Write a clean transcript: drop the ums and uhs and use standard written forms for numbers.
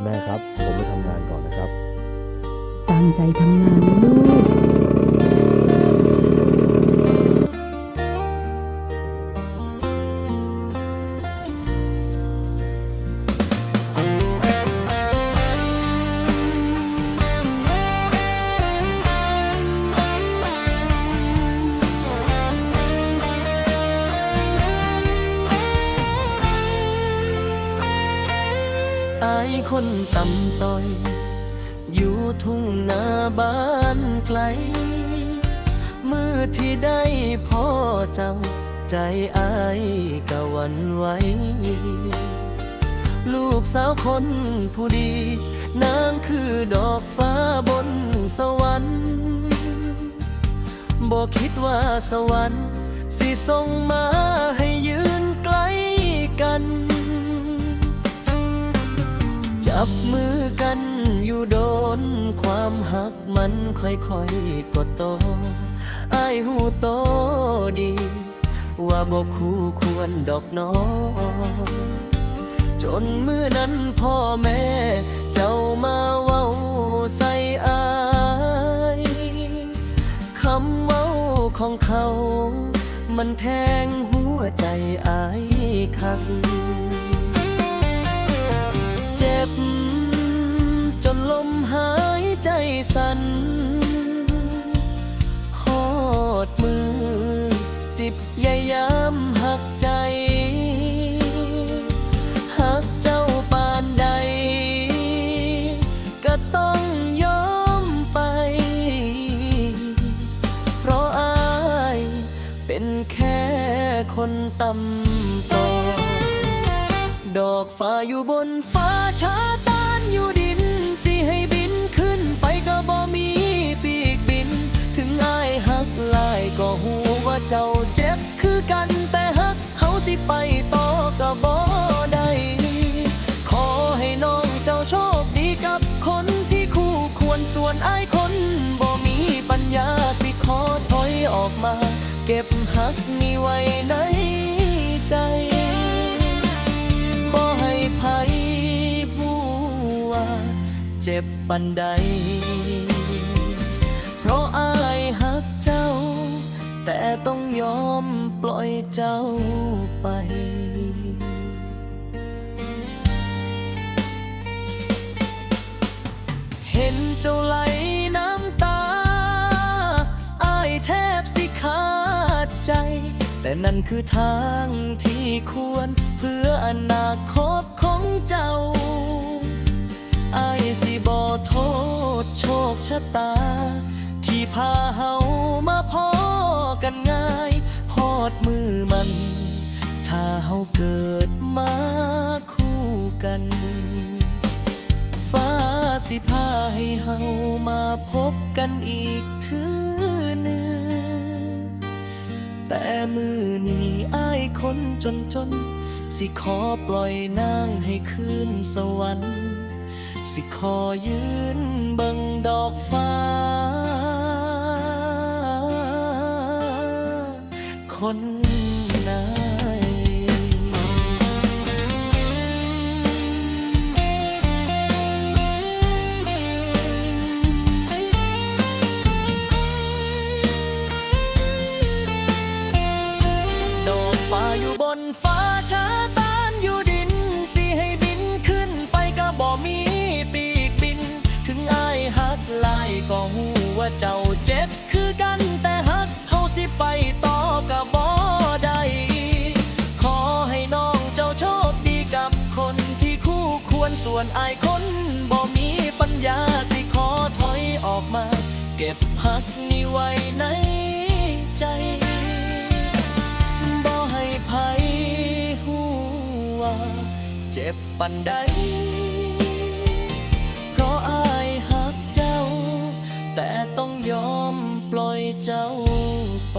แม่ครับผมไปทำงานก่อนนะครับตั้งใจทำงานนะลูกอายคนต่ำต้อยอยู่ทุ่งนาบ้านไกลมือที่ได้พ่อเจ้าใจอายกะหวันไหวลูกสาวคนผู้ดีนางคือดอกฟ้าบนสวรรค์บ่คิดว่าสวรรค์สิส่งมาให้ยืนใกล้กันจับมือกันอยู่โดนความหักมันค่อยๆกดโตอายหูโตดีว่าบ่คู่ควรดอกน้อจนมือนั้นพ่อแม่เจ้ามาเว้าใส่อายคำเว้าของเขามันแทงหัวใจอายคักเจ็บจนลมหายใจสั่นฮอดมือสิบยายามหักใจหักเจ้าปานใดก็ต้องยอมไปเพราะอายเป็นแค่คนต่ำต้อย ดอกฟ้าอยู่บนฟ้าชาตานอยู่ดินสิให้บินขึ้นไปก็บ่มีปีกบินถึงอายหักหลายก็หูว่าเจ้าเจ็บคือกันแต่หักเฮาสิไปต่อก็บ่ได้ขอให้น้องเจ้าโชคดีกับคนที่คู่ควรส่วนอายคนบ่มีปัญญาสิขอถอยออกมาเก็บหักนี้ไว้ในใจบ่ให้ไผฮู้ว่าเจ็บปานใดเพราะอายหักเจ้าแต่ต้องยอมปล่อยเจ้าไปเห็นเจ้าไหลน้ำตาอายแทบสิขาดใจแต่นั่นคือทางที่ควรเพื่ออนาคตของเจ้าอายสิบ่โทษโชคชะตาที่พาเฮามาพ้อกันง่ายฮอดมือมันถ้าเฮาเกิดมาคู่กันฟ้าสิพาให้เฮามาพบกันอีกเทื่อหนึ่งแต่มือนี้อายคนจนสิขอปล่อยนางให้คืนสวรรค์สิขอยืนเบิ่งดอกฟ้าคนไหนดอกฟ้าอยู่บนฟ้าชาตานอยู่ดินสิให้บินขึ้นไปก็บ่มีปีกบินถึงอายหักหลายก็หูว่าเจ้าเจ็บคือกันแต่หักเฮาสิไปต่อก็บ่ได้ขอให้น้องเจ้าโชคดีกับคนที่คู่ควรส่วนอายคนบ่มีปัญญาสิขอถอยออกมาเก็บหักนี้ไว้ในใจบ่ให้ไผฮู้ว่าเจ็บปานใดเพราะอายหักเจ้าแต่ต้องยอมปล่อยเจ้าไป